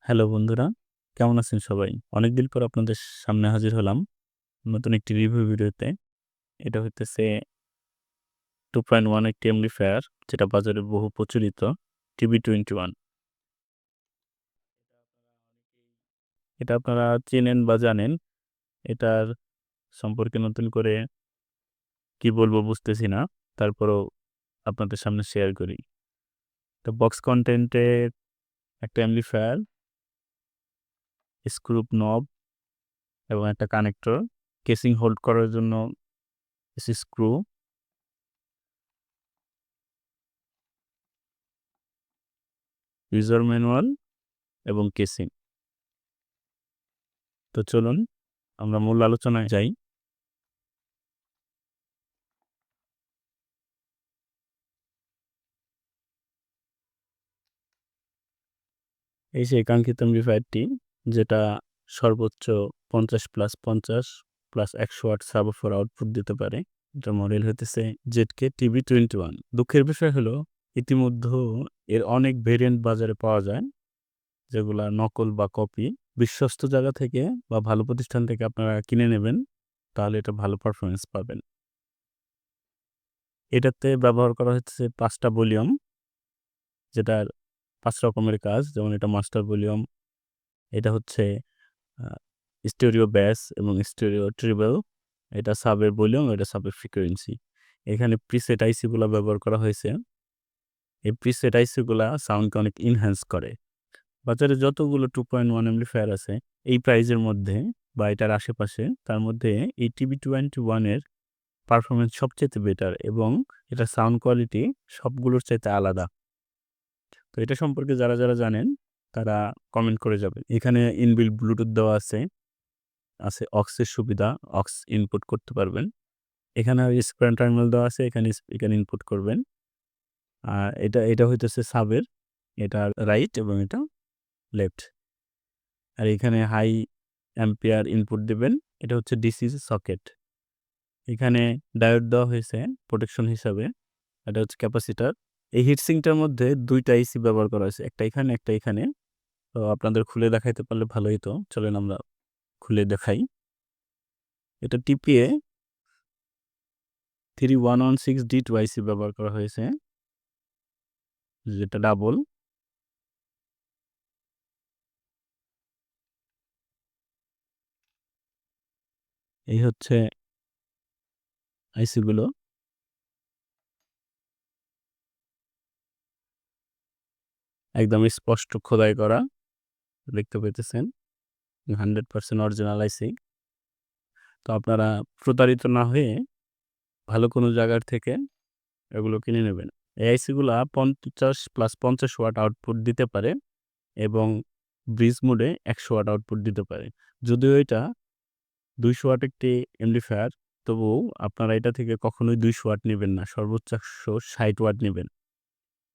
Hello বন্ধুরা, কেমন আছেন সবাই? অনেকদিন পর আপনাদের সামনে হাজির হলাম নতুন একটি রিভিউ ভিডিওতে। এটা হইতেছে 2.1 একটি অ্যামপ্লিফায়ার যেটা বাজারে বহু প্রচলিত TB-21। এটা আপনারা চেনেন বা জানেন। এটার সম্পর্কে নতুন করে কি বলবো বুঝতেছি না। তারপরও আপনাদের সামনে শেয়ার করি। তো বক্স কনটেন্টের একটা অ্যামপ্লিফায়ার, স্ক্রু নব এবং একটা কানেক্টর, কেসিং হোল্ড করার জন্য স্ক্রু, ইউজার ম্যানুয়াল এবং কেসিং। তো চলুন আমরা মূল আলোচনায় যাই। এই সেই কাঙ্ক্ষিত অ্যামপ্লিফায়ারটি যেটা সর্বোচ্চ 50+50+100 ওয়াট সাবওুফার আউটপুট দিতে পারে। এটার মডেল হইতেছে ZK-TB-21। দুঃখের বিষয় হলো ইতিমধ্যে এর অনেক ভেরিয়েন্ট বাজারে পাওয়া যায় যেগুলা নকল বা কপি। বিশ্বস্ত জায়গা থেকে বা ভালো প্রতিষ্ঠান থেকে আপনারা কিনে নেবেন, তাহলে এটা ভালো পারফরম্যান্স পাবেন। এটাতে ব্যবহার করা হচ্ছে 5টা ভলিউম, যেটার 5 রকমের কাজ। যেমন এটা মাস্টার ভলিউম, এটা হচ্ছে স্টেরিও ব্যাস এবং স্টেরিও ট্রিবল, এটা সাবের ভলিউম, এটা সাবের ফ্রিকোয়েন্সি। এখানে প্রিসেট আইসিগুলো ব্যবহার করা হয়েছে। এই প্রিসেট আইসিগুলা সাউন্ডকে অনেক ইনহ্যান্স করে। বাজারে যতগুলো 2.1 অ্যামপ্লিফায়ার আছে এই প্রাইজের মধ্যে বা এটার আশেপাশে, তার মধ্যে এই TB-21 এর পারফরমেন্স সবচেয়ে বেটার এবং এটার সাউন্ড কোয়ালিটি সবগুলোর চাইতে আলাদা। তো এটা সম্পর্কে যারা জানেন তারা কমেন্ট করে যাবেন। এখানে ইনবিল্ট ব্লুটুথ দেওয়া আছে অক্সের সুবিধা, অক্স ইনপুট করতে পারবেন। এখানে স্প্যান টার্মিনাল দেওয়া আছে, এখানে স্পিকার ইনপুট করবেন। আর এটা হইতেছে সাবের, এটা রাইট এবং এটা লেফট। আর এখানে হাই অ্যাম্পিয়ার ইনপুট দিবেন, এটা হচ্ছে ডিসি সকেট। এখানে ডায়োড দেওয়া হয়েছে প্রোটেকশন হিসাবে, এটা হচ্ছে ক্যাপাসিটার। এই হিটসিংটার মধ্যে 2টা আইসি ব্যবহার করা হয়েছে, একটা এখানে একটা এখানে। তো আপনাদের খুলে দেখাইতে পারলে ভালো হতো, চলেন আমরা খুলে দেখাই। এটা টিপিএ 3116D2 আইসি ব্যবহার করা হয়েছে, যেটা ডাবল। এই হচ্ছে আইসিগুলো। একদম স্পষ্ট খোদাই করা, দেখতে পেতেছেন 100% অরিজিনাল আইসি। তো আপনারা প্রতারিত না হয়ে ভালো কোনো জায়গার থেকে এগুলো কিনে নেবেন। এই আইসিগুলা 50+50 ওয়াট আউটপুট দিতে পারে এবং ব্রিজ মোডে 100 ওয়াট আউটপুট দিতে পারে। যদিও এটা 200 ওয়াট একটি অ্যামপ্লিফায়ার, তবুও আপনারা এটা থেকে কখনোই 200 ওয়াট নিবেন না, সর্বোচ্চ 160 ওয়াট নিবেন।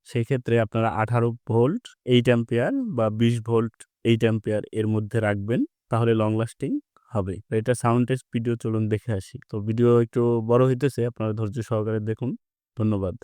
সেই ক্ষেত্রে আপনারা 18 ভোল্ট 8 অ্যাম্পিয়ার বা 20 ভোল্ট 8 অ্যাম্পিয়ার এর মধ্যে রাখবেন, তাহলে লং লাস্টিং হবে। তো এটা সাউন্ড টেস্ট ভিডিও, চলুন দেখে আসি। তো ভিডিও একটু বড় হইতেছে, আপনারা ধৈর্য সহকারে দেখুন। ধন্যবাদ।